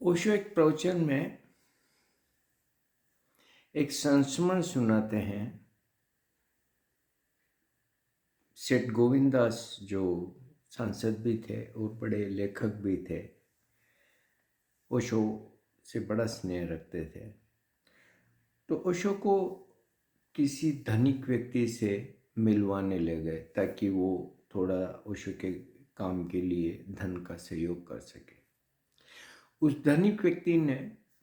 ओशो एक प्रवचन में एक संस्मरण सुनाते हैं। सेठ गोविंदास जो सांसद भी थे और बड़े लेखक भी थे, ओशो से बड़ा स्नेह रखते थे। तो ओशो को किसी धनिक व्यक्ति से मिलवाने ले गए ताकि वो थोड़ा ओशो के काम के लिए धन का सहयोग कर सके। उस धनिक व्यक्ति ने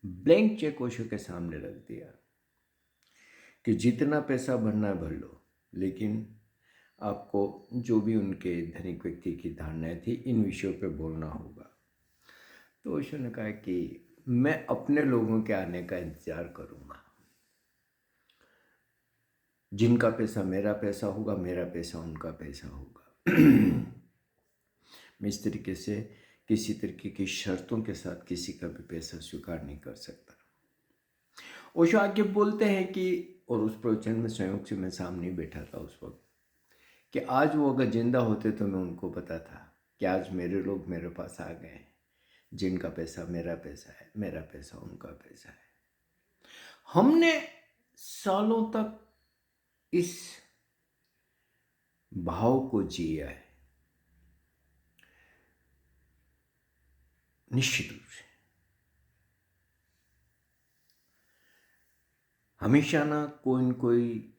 ब्लैंक चेक ओशो के सामने रख दिया कि जितना पैसा भरना भर लो, लेकिन आपको जो भी उनके धनिक व्यक्ति की धारणाएं थी इन विषयों पे बोलना होगा। तो ओशो ने कहा कि मैं अपने लोगों के आने का इंतजार करूंगा, जिनका पैसा मेरा पैसा होगा, मेरा पैसा उनका पैसा होगा। मैं इस तरीके से किसी तरीके की शर्तों के साथ किसी का भी पैसा स्वीकार नहीं कर सकता। ओशो आगे बोलते हैं कि, और उस प्रवचन में संयोग से मैं सामने बैठा था उस वक्त, कि आज वो अगर जिंदा होते तो मैं उनको बताता कि आज मेरे लोग मेरे पास आ गए हैं, जिनका पैसा मेरा पैसा है, मेरा पैसा उनका पैसा है। हमने सालों तक इस भाव को जिया है, निश्चित रूप से। हमेशा ना कोई न कोई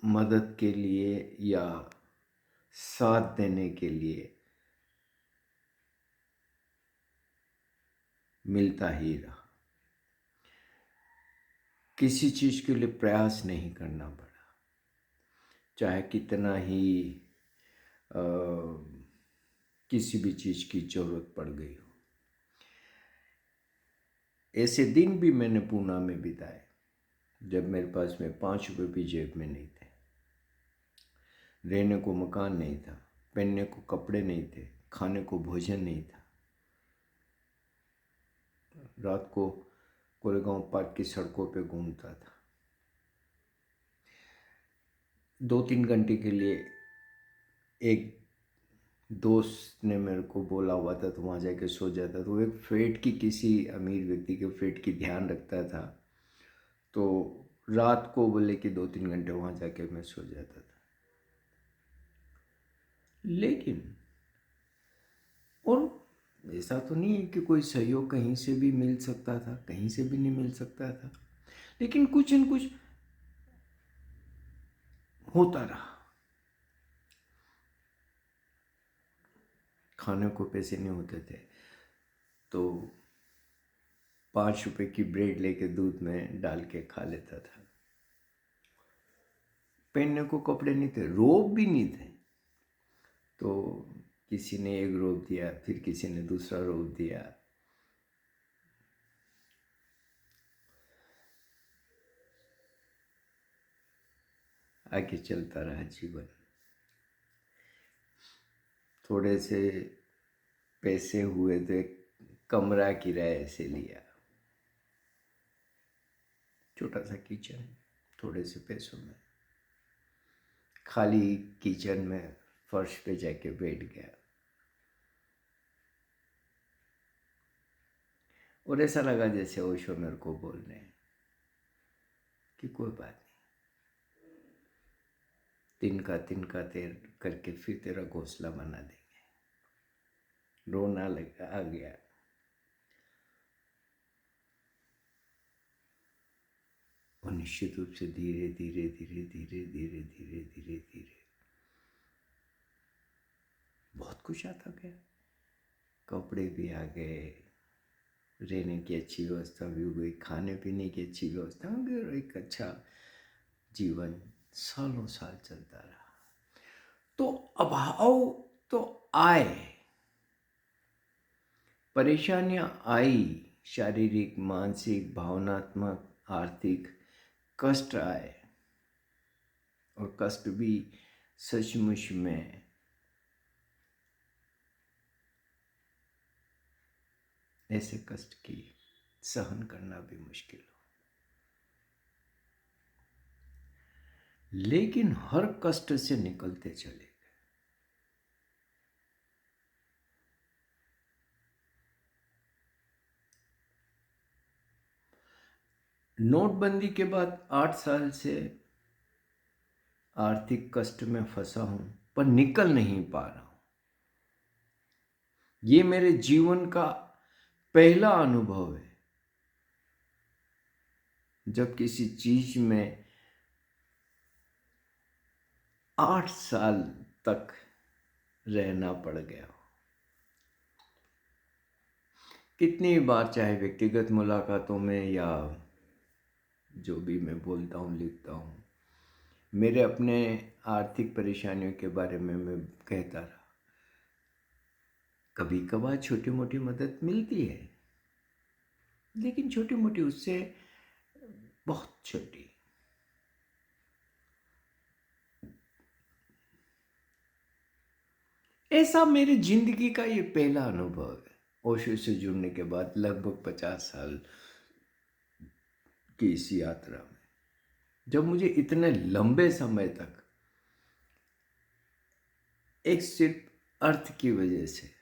मदद के लिए या साथ देने के लिए मिलता ही रहा। किसी चीज के लिए प्रयास नहीं करना पड़ा, चाहे कितना ही किसी भी चीज की जरूरत पड़ गई हो। ऐसे दिन भी मैंने पूना में बिताए जब मेरे पास में 5 रुपये भी जेब में नहीं थे, रहने को मकान नहीं था, पहनने को कपड़े नहीं थे, खाने को भोजन नहीं था। रात को कोरेगांव पार्क की सड़कों पे घूमता था। 2-3 घंटे के लिए एक दोस्त ने मेरे को बोला हुआ था तो वहाँ जाके सो जाता था। वो एक फ्लैट की, किसी अमीर व्यक्ति के फ्लैट की ध्यान रखता था, तो रात को बोले कि 2-3 घंटे वहाँ जाके मैं सो जाता था। लेकिन और ऐसा तो नहीं है कि कोई सहयोग कहीं से भी मिल सकता था, कहीं से भी नहीं मिल सकता था, लेकिन कुछ न कुछ होता रहा। खाने को पैसे नहीं होते थे तो 5 रुपए की ब्रेड लेके दूध में डाल के खा लेता था। पहनने को कपड़े नहीं थे, रोब भी नहीं थे, तो किसी ने एक रोब दिया, फिर किसी ने दूसरा रोब दिया। आगे चलता रहा जीवन। थोड़े से पैसे हुए तो एक कमरा किराए से लिया, छोटा सा किचन, थोड़े से पैसों में खाली किचन में फर्श पे जाके बैठ गया और ऐसा लगा जैसे ओशो मेरे को बोल रहे हैं कि कोई बात नहीं, तिनका तेर करके फिर तेरा घोंसला बना देंगे। रोना लगा आ गया। और निश्चित रूप से धीरे धीरे धीरे धीरे धीरे धीरे धीरे धीरे बहुत कुछ आता गया। कपड़े भी आ गए, रहने की अच्छी व्यवस्था भी हो गई, खाने पीने की अच्छी व्यवस्था हो गई, और एक अच्छा जीवन सालों साल चलता रहा। तो अभाव तो आए, परेशानियां आई, शारीरिक, मानसिक, भावनात्मक, आर्थिक कष्ट आए, और कष्ट भी सचमुच में ऐसे कष्ट की सहन करना भी मुश्किल हो। लेकिन हर कष्ट से निकलते चले। नोटबंदी के बाद 8 साल से आर्थिक कष्ट में फंसा हूं, पर निकल नहीं पा रहा हूं। ये मेरे जीवन का पहला अनुभव है जब किसी चीज में 8 साल तक रहना पड़ गया। कितनी बार, चाहे व्यक्तिगत मुलाकातों में या जो भी मैं बोलता हूँ लिखता हूँ, मेरे अपने आर्थिक परेशानियों के बारे में मैं कहता रहा। कभी कभार छोटी मोटी मदद मिलती है, लेकिन छोटी मोटी उससे बहुत छोटी। ऐसा मेरी जिंदगी का ये पहला अनुभव है ओशो से जुड़ने के बाद लगभग 50 साल की इस यात्रा में, जब मुझे इतने लंबे समय तक एक सिर्फ अर्थ की वजह से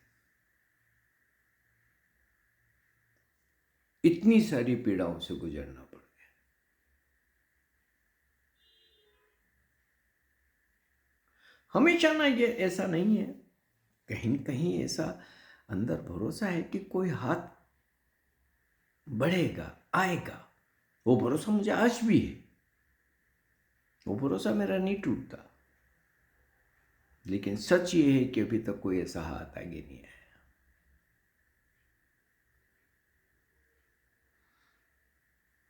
इतनी सारी पीड़ाओं से गुजरना पड़ गया। हमेशा ना, ये ऐसा नहीं है, कहीं न कहीं ऐसा अंदर भरोसा है कि कोई हाथ बढ़ेगा, आएगा। वो भरोसा मुझे आज भी है, वो भरोसा मेरा नहीं टूटता। लेकिन सच ये है कि अभी तक कोई ऐसा हाथ आगे नहीं आया।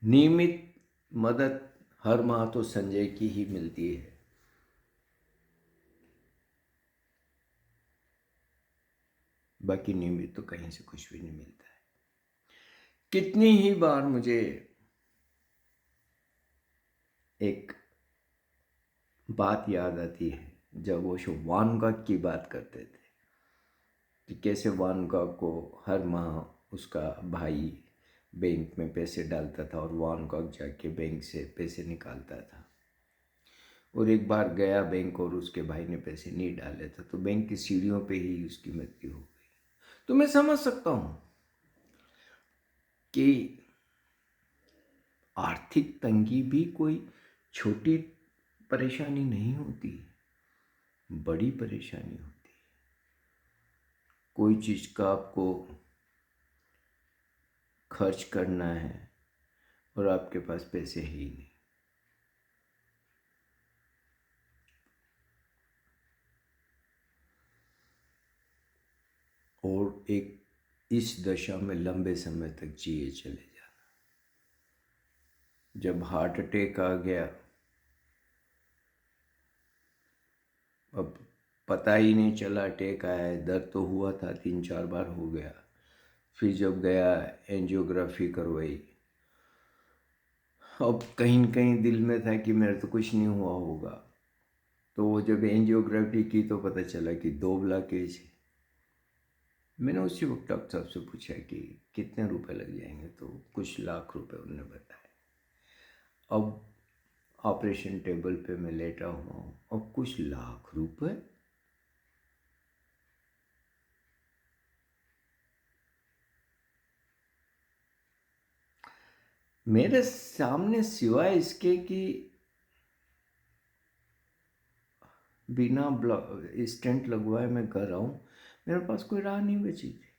नियमित मदद हर माह तो संजय की ही मिलती है, बाकी नियमित तो कहीं से कुछ भी नहीं मिलता है। कितनी ही बार मुझे एक बात याद आती है जब वो शो वान गॉग की बात करते थे कि कैसे वान गॉग को हर माह उसका भाई बैंक में पैसे डालता था और वान गॉग जाके बैंक से पैसे निकालता था। और एक बार गया बैंक और उसके भाई ने पैसे नहीं डाले थे, तो बैंक की सीढ़ियों पे ही उसकी मृत्यु हो गई। तो मैं समझ सकता हूँ कि आर्थिक तंगी भी कोई छोटी परेशानी नहीं होती, बड़ी परेशानी होती है। कोई चीज़ का आपको खर्च करना है और आपके पास पैसे ही नहीं, और एक इस दशा में लंबे समय तक जिए चले जाना। जब हार्ट अटैक आ गया, अब पता ही नहीं चला अटैक आया है। दर्द तो हुआ था, 3-4 बार हो गया। फिर जब गया एंजियोग्राफी करवाई, अब कहीं न कहीं दिल में था कि मेरे तो कुछ नहीं हुआ होगा। तो वो जब एंजियोग्राफी की तो पता चला कि 2 ब्लॉकेज है। मैंने उसी वक्त डॉक्टर साहब से पूछा कि कितने रुपए लग जाएंगे, तो कुछ लाख रुपए उन्होंने बताया। अब ऑपरेशन टेबल पे मैं लेटा हुआ हूँ, अब कुछ लाख रुपए। मेरे सामने सिवाय इसके कि बिना स्टेंट लगवाए मैं कर रहा हूँ, मेरे पास कोई राह नहीं बची थी।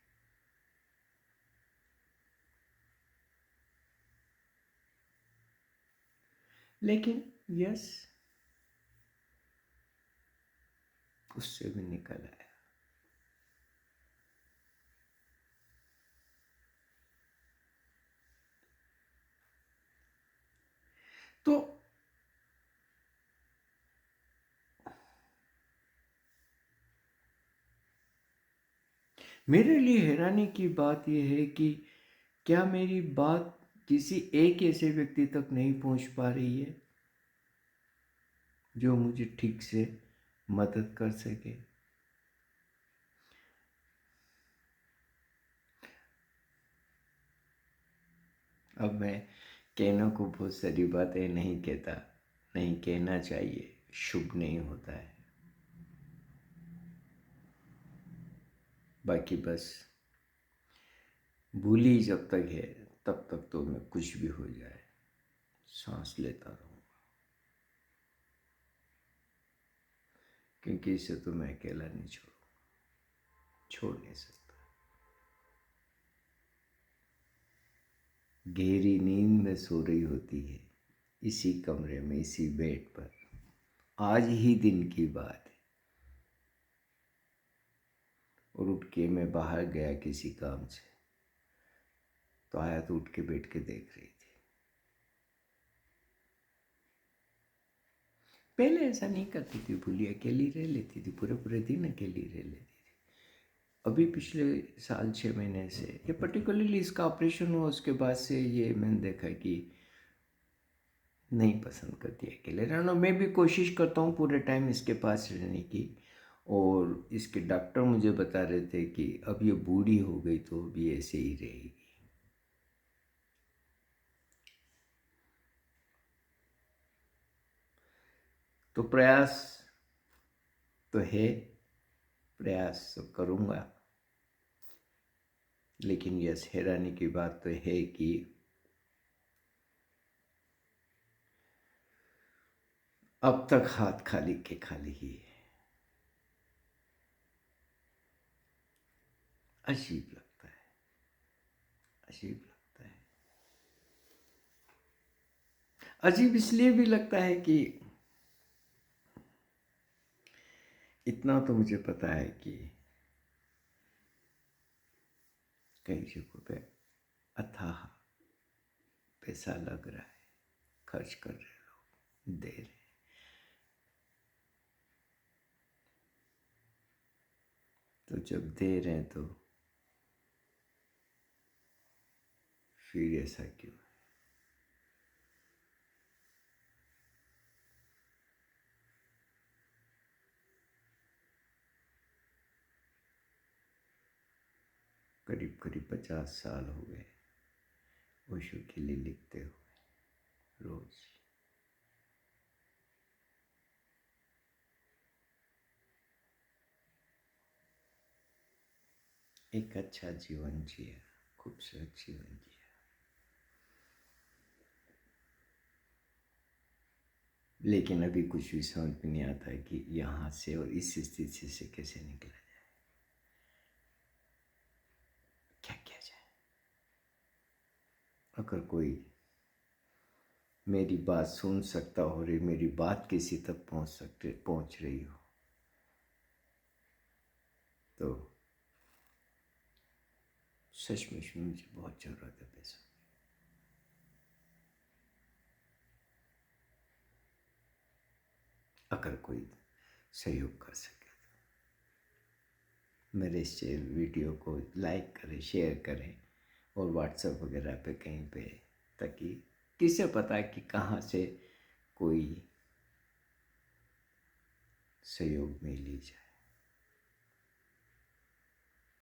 लेकिन यस, उससे भी निकल आया। तो मेरे लिए हैरानी की बात यह है कि क्या मेरी बात किसी एक ऐसे व्यक्ति तक नहीं पहुंच पा रही है जो मुझे ठीक से मदद कर सके। अब मैं कहने को बहुत सारी बातें नहीं कहता, नहीं कहना चाहिए, शुभ नहीं होता है। बाकी बस भूली जब तक है तब तक तो मैं कुछ भी हो जाए। सांस लेता रहूँगा, क्योंकि इसे तो मैं अकेला नहीं छोड़ नहीं सकता। गहरी नींद में सो रही होती है इसी कमरे में, इसी बेड पर। आज ही दिन की बात है, और उठ के मैं बाहर गया किसी काम से, तो आया तो उठ के बैठ के देख रही थी। पहले ऐसा नहीं करती थी भूली, अकेली रह लेती थी, पूरे पूरे दिन अकेली रह लेती थी। अभी पिछले साल 6 महीने से, ये पर्टिकुलरली इसका ऑपरेशन हुआ उसके बाद से, ये मैंने देखा कि नहीं पसंद करती अकेले रहना। मैं भी कोशिश करता हूँ पूरे टाइम इसके पास रहने की, और इसके डॉक्टर मुझे बता रहे थे कि अब ये बूढ़ी हो गई तो भी ऐसे ही रहेगी। तो प्रयास तो है, प्रयास तो करूँगा, लेकिन यस, हैरानी की बात तो है कि अब तक हाथ खाली के खाली ही है। अजीब लगता है, अजीब लगता है। अजीब इसलिए भी लगता है कि इतना तो मुझे पता है कि कई जगहों पे अथाह पैसा लग रहा है, खर्च कर रहे लोग, दे रहे। तो जब दे रहे हैं तो फिर ऐसा क्यों है? करीब करीब 50 साल हो गए ओशो के लिए लिखते हुए रोज। एक अच्छा जीवन जिया, खूबसूरत जीवन जिया, लेकिन अभी कुछ भी समझ में नहीं आता है कि यहाँ से और इस स्थिति से कैसे निकला जाए, क्या किया जाए। अगर कोई मेरी बात सुन सकता हो और मेरी बात किसी तक पहुँच रही हो, तो सचमुच में मुझे बहुत ज़रूरत है पैसा। अगर कोई सहयोग कर सके तो मेरे इस वीडियो को लाइक करें, शेयर करें, और व्हाट्सएप वगैरह पे कहीं पे, ताकि किसे पता है कि कहाँ से कोई सहयोग मिल ही जाए।